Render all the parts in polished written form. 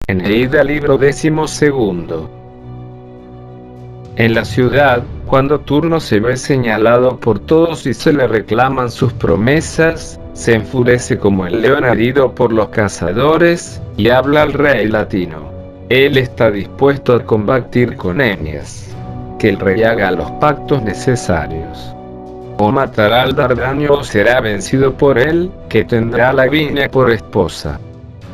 Eneida libro 12. En la ciudad, cuando Turno se ve señalado por todos y se le reclaman sus promesas, se enfurece como el león herido por los cazadores, y habla al rey latino. Él está dispuesto a combatir con Eneas. Que el rey haga los pactos necesarios. O matará al Dardanio o será vencido por él, que tendrá a Lavinia por esposa.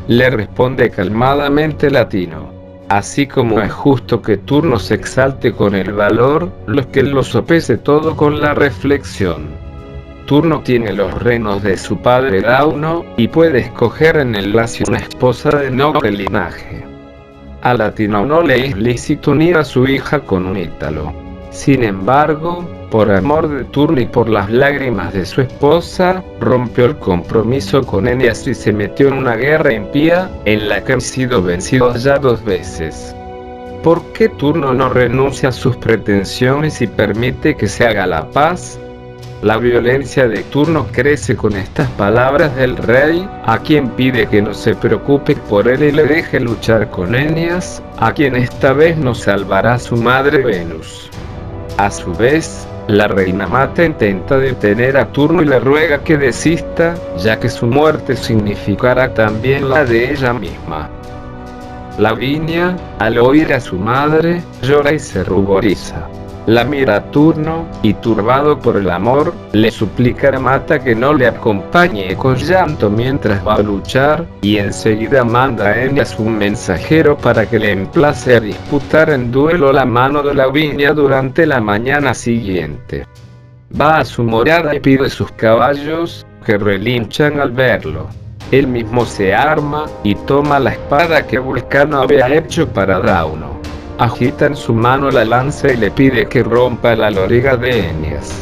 Le responde calmadamente Latino. Así como es justo que Turno se exalte con el valor, que lo sopese todo con la reflexión. Turno tiene los renos de su padre Dauno, y puede escoger en el Lacio una esposa de noble linaje. A Latino no le es lícito unir a su hija con un ítalo. Sin embargo, por amor de Turno y por las lágrimas de su esposa, rompió el compromiso con Eneas y se metió en una guerra impía, en la que han sido vencidos ya 2 veces. ¿Por qué Turno no renuncia a sus pretensiones y permite que se haga la paz? La violencia de Turno crece con estas palabras del rey, a quien pide que no se preocupe por él y le deje luchar con Eneas, a quien esta vez no salvará su madre Venus. A su vez, la reina Mata intenta detener a Turno y le ruega que desista, ya que su muerte significará también la de ella misma. Lavinia, al oír a su madre, llora y se ruboriza. La mira a Turno, y turbado por el amor, le suplica a Mata que no le acompañe con llanto mientras va a luchar, y enseguida manda a Eneas un mensajero para que le emplace a disputar en duelo la mano de Lavinia durante la mañana siguiente. Va a su morada y pide sus caballos, que relinchan al verlo. Él mismo se arma, y toma la espada que Vulcano había hecho para Dauno. Agita en su mano la lanza y le pide que rompa la loriga de Eneas.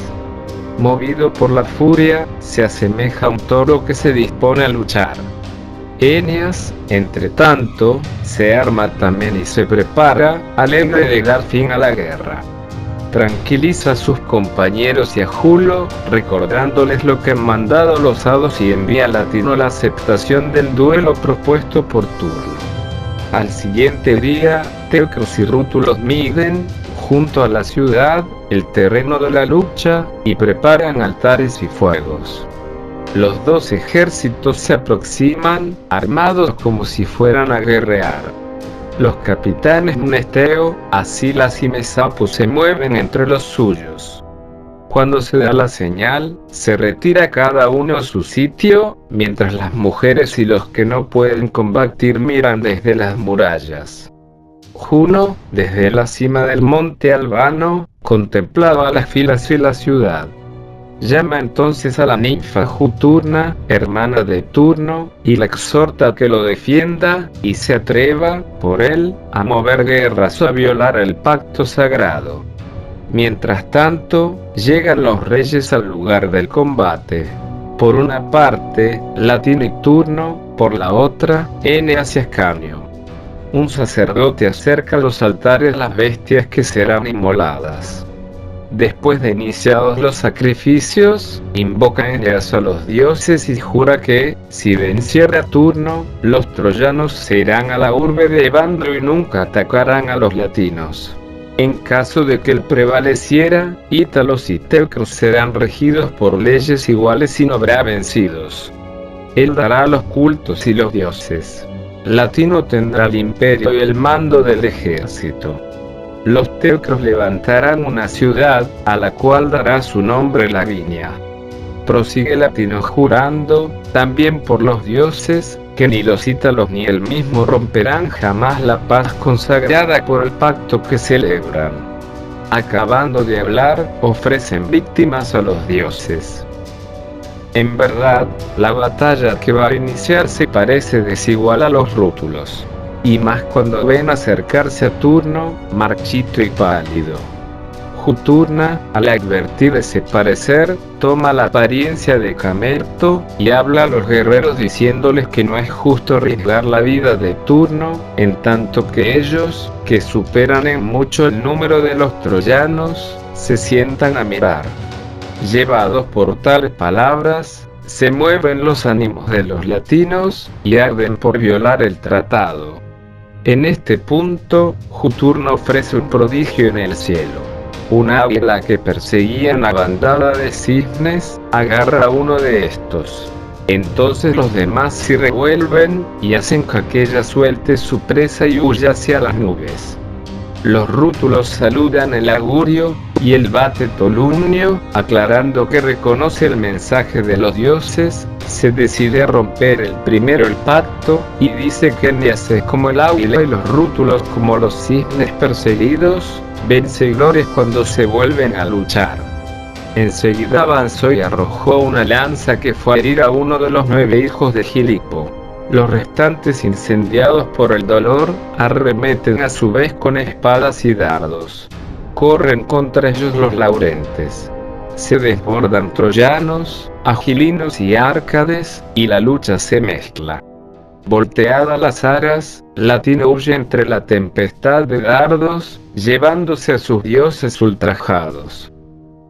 Movido por la furia, se asemeja a un toro que se dispone a luchar. Eneas, entre tanto, se arma también y se prepara, alegre de dar fin a la guerra. Tranquiliza a sus compañeros y a Julo, recordándoles lo que han mandado los hados, y envía a Latino la aceptación del duelo propuesto por Turno. Al siguiente día, Teucros y Rútulos miden, junto a la ciudad, el terreno de la lucha, y preparan altares y fuegos. Los 2 ejércitos se aproximan, armados como si fueran a guerrear. Los capitanes Mnesteo, Asilas y Mesapo se mueven entre los suyos. Cuando se da la señal, se retira cada uno a su sitio, mientras las mujeres y los que no pueden combatir miran desde las murallas. Juno, desde la cima del monte Albano, contemplaba las filas y la ciudad. Llama entonces a la ninfa Juturna, hermana de Turno, y la exhorta a que lo defienda, y se atreva, por él, a mover guerras o a violar el pacto sagrado. Mientras tanto, llegan los reyes al lugar del combate. Por una parte, Latino y Turno, por la otra, Eneas y Ascanio. Un sacerdote acerca a los altares las bestias que serán inmoladas. Después de iniciados los sacrificios, invoca Eneas a los dioses y jura que, si venciera a Turno, los troyanos se irán a la urbe de Evandro y nunca atacarán a los latinos. En caso de que él prevaleciera, ítalos y teucros serán regidos por leyes iguales y no habrá vencidos. Él dará los cultos y los dioses. Latino tendrá el imperio y el mando del ejército. Los teucros levantarán una ciudad, a la cual dará su nombre Lavinia. Prosigue Latino jurando, también por los dioses, que ni los ítalos ni él mismo romperán jamás la paz consagrada por el pacto que celebran. Acabando de hablar, ofrecen víctimas a los dioses. En verdad, la batalla que va a iniciarse parece desigual a los rútulos. Y más cuando ven acercarse a Turno, marchito y pálido. Juturna, al advertir ese parecer, toma la apariencia de Camerto, y habla a los guerreros diciéndoles que no es justo arriesgar la vida de Turno, en tanto que ellos, que superan en mucho el número de los troyanos, se sientan a mirar. Llevados por tales palabras, se mueven los ánimos de los latinos, y arden por violar el tratado. En este punto, Juturno ofrece un prodigio en el cielo. Un águila que perseguía una bandada de cisnes, agarra a uno de estos. Entonces los demás se revuelven, y hacen que aquella suelte su presa y huya hacia las nubes. Los rútulos saludan el augurio, y el vate Tolumnio, aclarando que reconoce el mensaje de los dioses, se decide a romper el primero el pacto, y dice que Eneas es como el águila y los rútulos como los cisnes perseguidos, vencedores cuando se vuelven a luchar. Enseguida avanzó y arrojó una lanza que fue a herir a uno de los 9 hijos de Gilipo. Los restantes, incendiados por el dolor, arremeten a su vez con espadas y dardos. Corren contra ellos los laurentes. Se desbordan troyanos, agilinos y árcades, y la lucha se mezcla. Volteadas las aras, Latino huye entre la tempestad de dardos, llevándose a sus dioses ultrajados.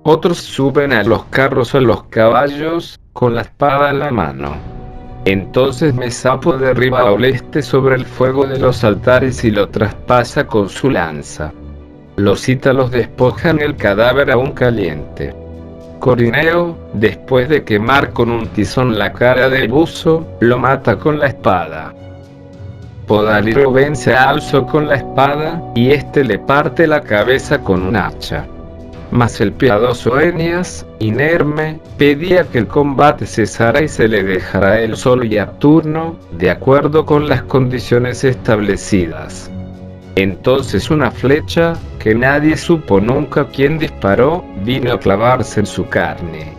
Otros suben a los carros o a los caballos, con la espada en la mano. Entonces Mesapo derriba a Oleste sobre el fuego de los altares y lo traspasa con su lanza. Los ítalos despojan el cadáver aún caliente. Corineo, después de quemar con un tizón la cara del buzo, lo mata con la espada. Podaliro vence a Alzo con la espada, y éste le parte la cabeza con un hacha. Mas el piadoso Eneas, inerme, pedía que el combate cesara y se le dejara él solo y a turno, de acuerdo con las condiciones establecidas. Entonces una flecha, que nadie supo nunca quién disparó, vino a clavarse en su carne.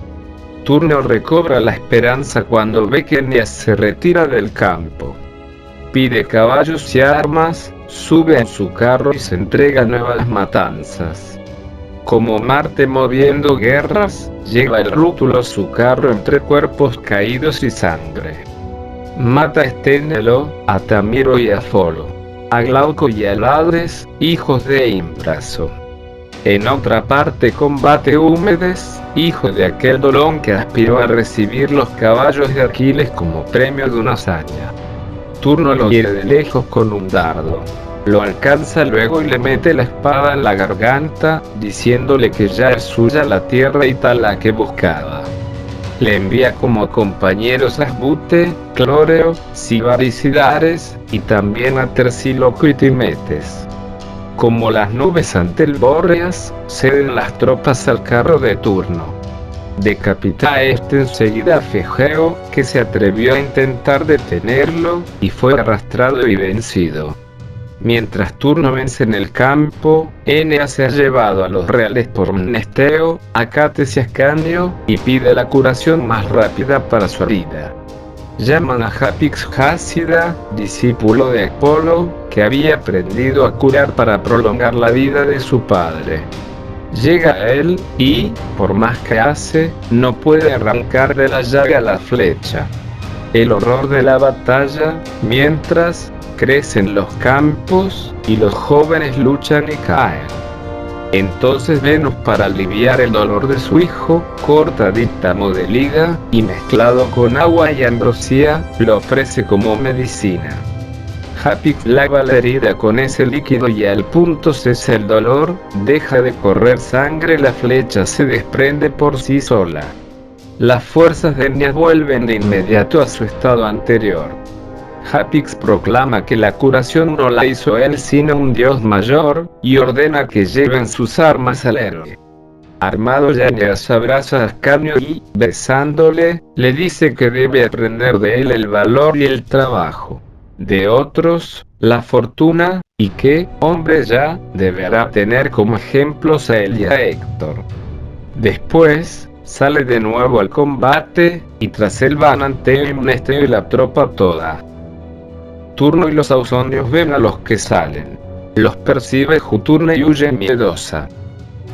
Turno recobra la esperanza cuando ve que Eneas se retira del campo. Pide caballos y armas, sube a su carro y se entrega a nuevas matanzas. Como Marte moviendo guerras, lleva el rútulo a su carro entre cuerpos caídos y sangre. Mata a Esténelo, a Tamiro y a Folo, a Glauco y a Lades, hijos de Imbraso. En otra parte combate Húmedes, hijo de aquel Dolón que aspiró a recibir los caballos de Aquiles como premio de una hazaña. Turno lo hiere de lejos con un dardo. Lo alcanza luego y le mete la espada en la garganta, diciéndole que ya es suya la tierra y tal la que buscaba. Le envía como compañeros a Asbute, Clóreo, Sibaricidares, y también a Tersiloco y Timetes. Como las nubes ante el Bóreas, ceden las tropas al carro de Turno. Decapita a este enseguida a Fegeo, que se atrevió a intentar detenerlo, y fue arrastrado y vencido. Mientras Turno vence en el campo, Eneas se ha llevado a los reales por Mnesteo, Acates y Ascanio, y pide la curación más rápida para su herida. Llaman a Japix Jácida, discípulo de Apolo, que había aprendido a curar para prolongar la vida de su padre. Llega a él, y, por más que hace, no puede arrancar de la llaga la flecha. El horror de la batalla, mientras, crece en los campos, y los jóvenes luchan y caen. Entonces Venus, para aliviar el dolor de su hijo, corta dítamo de liga, y mezclado con agua y ambrosía, lo ofrece como medicina. Japix lava la herida con ese líquido y al punto cesa el dolor, deja de correr sangre, la flecha se desprende por sí sola. Las fuerzas de Eneas vuelven de inmediato a su estado anterior. Japix proclama que la curación no la hizo él sino un dios mayor, y ordena que lleven sus armas al héroe. Armado ya, Eneas abraza a Ascanio y, besándole, le dice que debe aprender de él el valor y el trabajo. De otros, la fortuna, y que, hombre ya, deberá tener como ejemplos a él y a Héctor. Después, sale de nuevo al combate, y tras él van Anteo y Mnesteo y la tropa toda. Turno y los ausonios ven a los que salen. Los percibe Juturna y huye miedosa.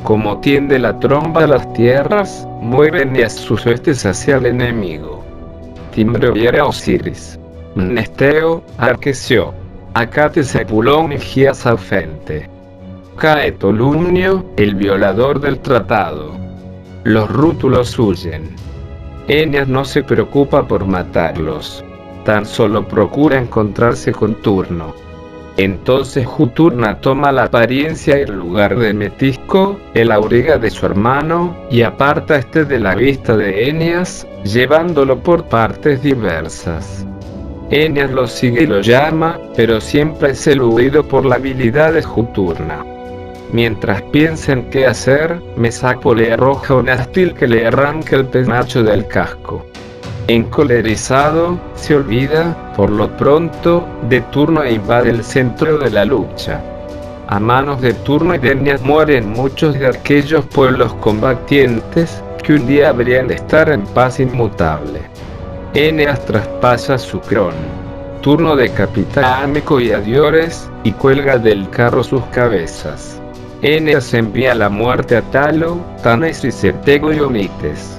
Como tiende la tromba a las tierras, mueven y a sus huestes hacia el enemigo. Timbreo hiere a Osiris. Mnesteo, Arquesio. Acates a Epulón y Gías a Ofente. Cae Tolumnio, el violador del tratado. Los rútulos huyen. Eneas no se preocupa por matarlos. Tan solo procura encontrarse con Turno. Entonces Juturna toma la apariencia y el lugar de Metisco, el auriga de su hermano, y aparta a este de la vista de Eneas, llevándolo por partes diversas. Eneas lo sigue y lo llama, pero siempre es eludido por la habilidad de Juturna. Mientras piensa en qué hacer, Mesapo le arroja un astil que le arranca el penacho del casco. Encolerizado, se olvida, por lo pronto, de Turno e invade el centro de la lucha. A manos de Turno y de Eneas mueren muchos de aquellos pueblos combatientes, que un día habrían de estar en paz inmutable. Eneas traspasa su crón. Turno decapita a Ámico y a Diores, y cuelga del carro sus cabezas. Eneas envía la muerte a Talo, Tanes y Setego y Omites.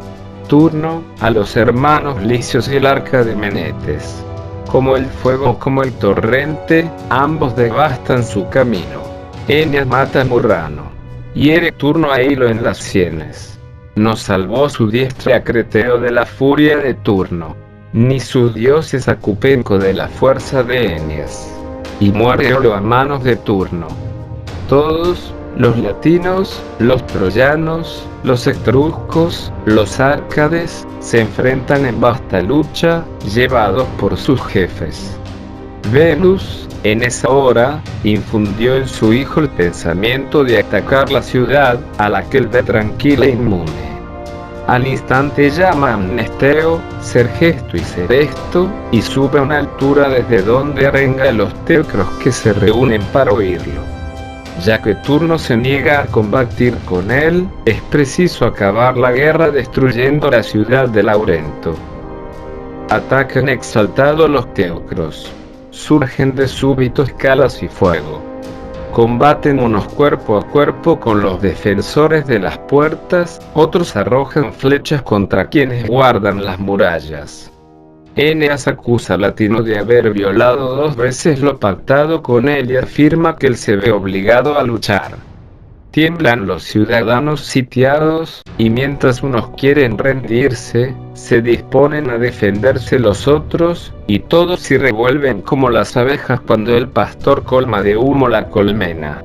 Turno, a los hermanos Licios y el arca de Menetes. Como el fuego o como el torrente, ambos devastan su camino. Eneas mata a Murrano. Hiere Turno a Hilo en las sienes. No salvó su diestra a Creteo de la furia de Turno, ni su dios es Acupenco de la fuerza de Eneas. Y muere Olo a manos de Turno. Todos, los latinos, los troyanos, los etruscos, los árcades, se enfrentan en vasta lucha, llevados por sus jefes. Venus, en esa hora, infundió en su hijo el pensamiento de atacar la ciudad, a la que él ve tranquila e inmune. Al instante llama a Mnesteo, Sergesto y Seresto, y sube a una altura desde donde arenga a los teucros que se reúnen para oírlo. Ya que Turno se niega a combatir con él, es preciso acabar la guerra destruyendo la ciudad de Laurento. Atacan exaltados los teucros. Surgen de súbito escalas y fuego. Combaten unos cuerpo a cuerpo con los defensores de las puertas, otros arrojan flechas contra quienes guardan las murallas. Eneas acusa a Latino de haber violado 2 veces lo pactado con él y afirma que él se ve obligado a luchar. Tiemblan los ciudadanos sitiados, y mientras unos quieren rendirse, se disponen a defenderse los otros, y todos se revuelven como las abejas cuando el pastor colma de humo la colmena.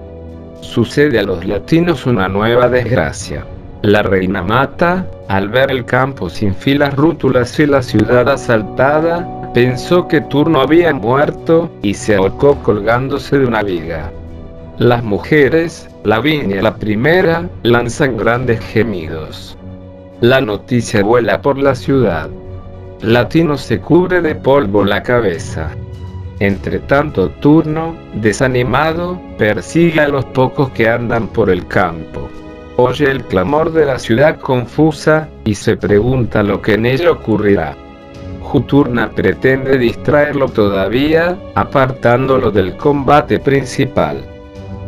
Sucede a los latinos una nueva desgracia. La reina Mata, al ver el campo sin filas rútulas y la ciudad asaltada, pensó que Turno había muerto, y se ahorcó colgándose de una viga. Las mujeres, Lavinia la primera, lanzan grandes gemidos. La noticia vuela por la ciudad. Latino se cubre de polvo la cabeza. Entre tanto Turno, desanimado, persigue a los pocos que andan por el campo. Oye el clamor de la ciudad confusa, y se pregunta lo que en ella ocurrirá. Juturna pretende distraerlo todavía, apartándolo del combate principal.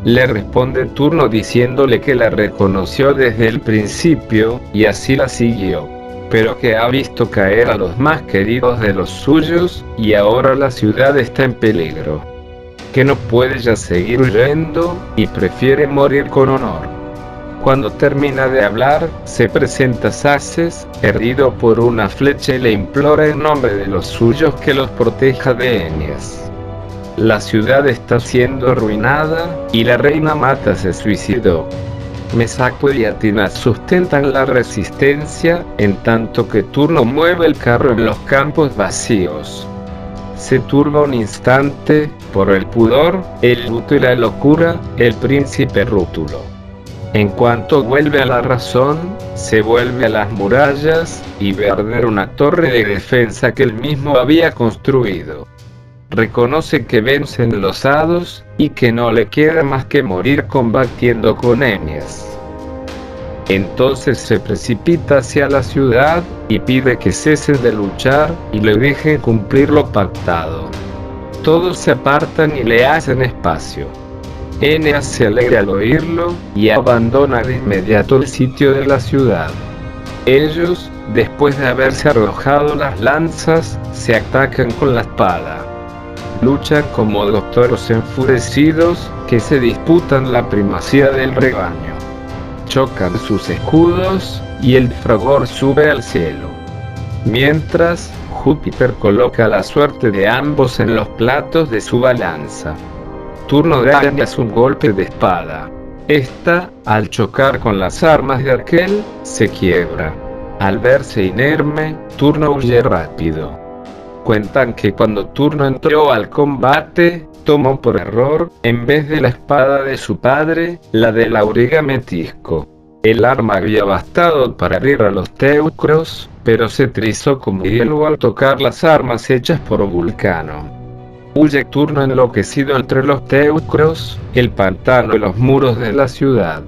Le responde Turno diciéndole que la reconoció desde el principio, y así la siguió, pero que ha visto caer a los más queridos de los suyos, y ahora la ciudad está en peligro. Que no puede ya seguir huyendo, y prefiere morir con honor. Cuando termina de hablar, se presenta Saces, herido por una flecha, y le implora en nombre de los suyos que los proteja de Eneas. La ciudad está siendo arruinada, y la reina Mata se suicidó. Mesapo y Atina sustentan la resistencia, en tanto que Turno mueve el carro en los campos vacíos. Se turba un instante, por el pudor, el luto y la locura, el príncipe Rútulo. En cuanto vuelve a la razón, se vuelve a las murallas, y ve arder una torre de defensa que él mismo había construido. Reconoce que vencen los hados, y que no le queda más que morir combatiendo con Eneas. Entonces se precipita hacia la ciudad, y pide que cesen de luchar, y le dejen cumplir lo pactado. Todos se apartan y le hacen espacio. Eneas se alegra al oírlo, y abandona de inmediato el sitio de la ciudad. Ellos, después de haberse arrojado las lanzas, se atacan con la espada. Luchan como 2 toros enfurecidos, que se disputan la primacía del rebaño. Chocan sus escudos, y el fragor sube al cielo. Mientras, Júpiter coloca la suerte de ambos en los platos de su balanza. Turno da a Eneas un golpe de espada. Esta, al chocar con las armas de aquel, se quiebra. Al verse inerme, Turno huye rápido. Cuentan que cuando Turno entró al combate, tomó por error, en vez de la espada de su padre, la del auriga Metisco. El arma había bastado para herir a los teucros, pero se trizó como hielo al tocar las armas hechas por Vulcano. Huye Turno enloquecido entre los teucros, el pantano y los muros de la ciudad.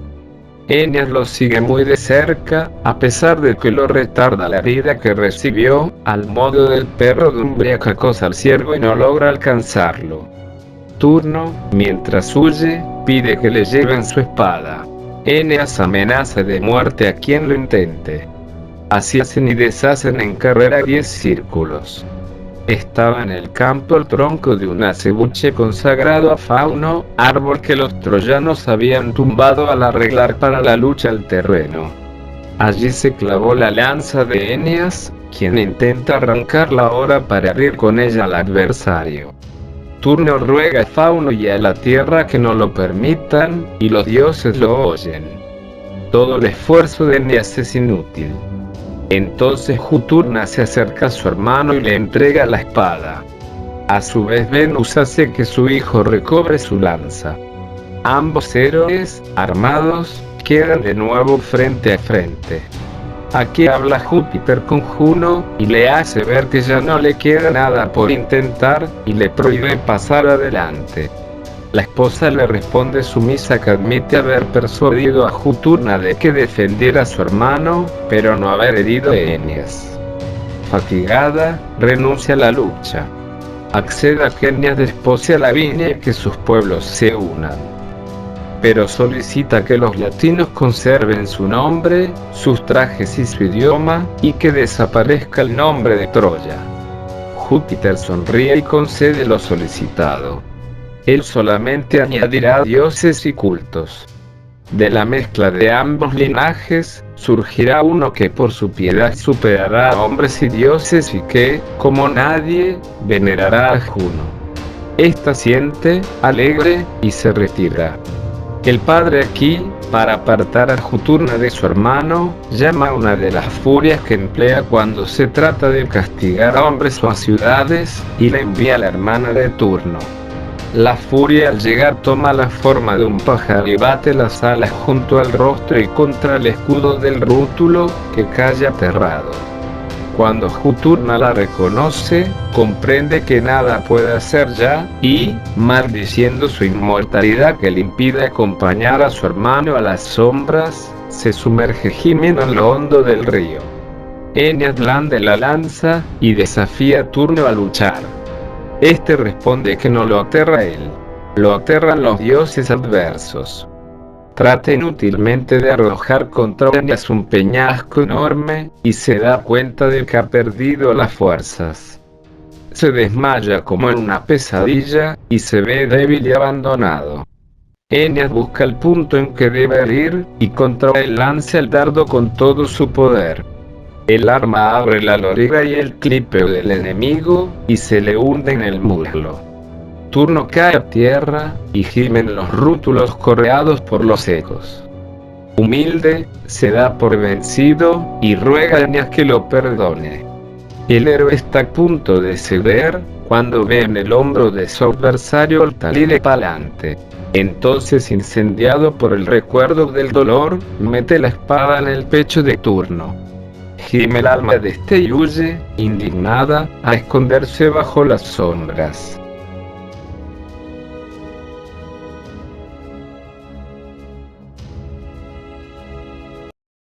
Eneas lo sigue muy de cerca, a pesar de que lo retarda la herida que recibió, al modo del perro de Umbria que acosa al ciervo y no logra alcanzarlo. Turno, mientras huye, pide que le lleven su espada. Eneas amenaza de muerte a quien lo intente. Así hacen y deshacen en carrera 10 círculos. Estaba en el campo el tronco de un acebuche consagrado a Fauno, árbol que los troyanos habían tumbado al arreglar para la lucha el terreno. Allí se clavó la lanza de Eneas, quien intenta arrancarla ahora para herir con ella al adversario. Turno ruega a Fauno y a la tierra que no lo permitan, y los dioses lo oyen. Todo el esfuerzo de Eneas es inútil. Entonces Juturna se acerca a su hermano y le entrega la espada. A su vez Venus hace que su hijo recobre su lanza. Ambos héroes, armados, quedan de nuevo frente a frente. Aquí habla Júpiter con Juno, y le hace ver que ya no le queda nada por intentar, y le prohíbe pasar adelante. La esposa le responde sumisa que admite haber persuadido a Juturna de que defendiera a su hermano, pero no haber herido a Eneas. Fatigada, renuncia a la lucha. Accede a que Eneas despose a Lavinia y que sus pueblos se unan. Pero solicita que los latinos conserven su nombre, sus trajes y su idioma, y que desaparezca el nombre de Troya. Júpiter sonríe y concede lo solicitado. Él solamente añadirá dioses y cultos. De la mezcla de ambos linajes, surgirá uno que por su piedad superará a hombres y dioses y que, como nadie, venerará a Juno. Esta siente, alegre, y se retira. El padre aquí, para apartar a Juturna de su hermano, llama a una de las furias que emplea cuando se trata de castigar a hombres o a ciudades, y la envía a la hermana de Turno. La furia al llegar toma la forma de un pájaro y bate las alas junto al rostro y contra el escudo del rútulo, que cae aterrado. Cuando Juturna la reconoce, comprende que nada puede hacer ya, y, maldiciendo su inmortalidad que le impide acompañar a su hermano a las sombras, se sumerge gimiendo en lo hondo del río. Eneas blande la lanza, y desafía a Turno a luchar. Este responde que no lo aterra él, lo aterran los dioses adversos. Trata inútilmente de arrojar contra Eneas un peñasco enorme, y se da cuenta de que ha perdido las fuerzas. Se desmaya como en una pesadilla, y se ve débil y abandonado. Eneas busca el punto en que debe herir, y contra él lanza el dardo con todo su poder. El arma abre la loriga y el clípeo del enemigo, y se le hunde en el muslo. Turno cae a tierra, y gimen los rútulos correados por los ecos. Humilde, se da por vencido, y ruega a Eneas que lo perdone. El héroe está a punto de ceder, cuando ve en el hombro de su adversario el talí de Palante. Entonces, incendiado por el recuerdo del dolor, mete la espada en el pecho de Turno. Gime el alma de este y huye, indignada, a esconderse bajo las sombras.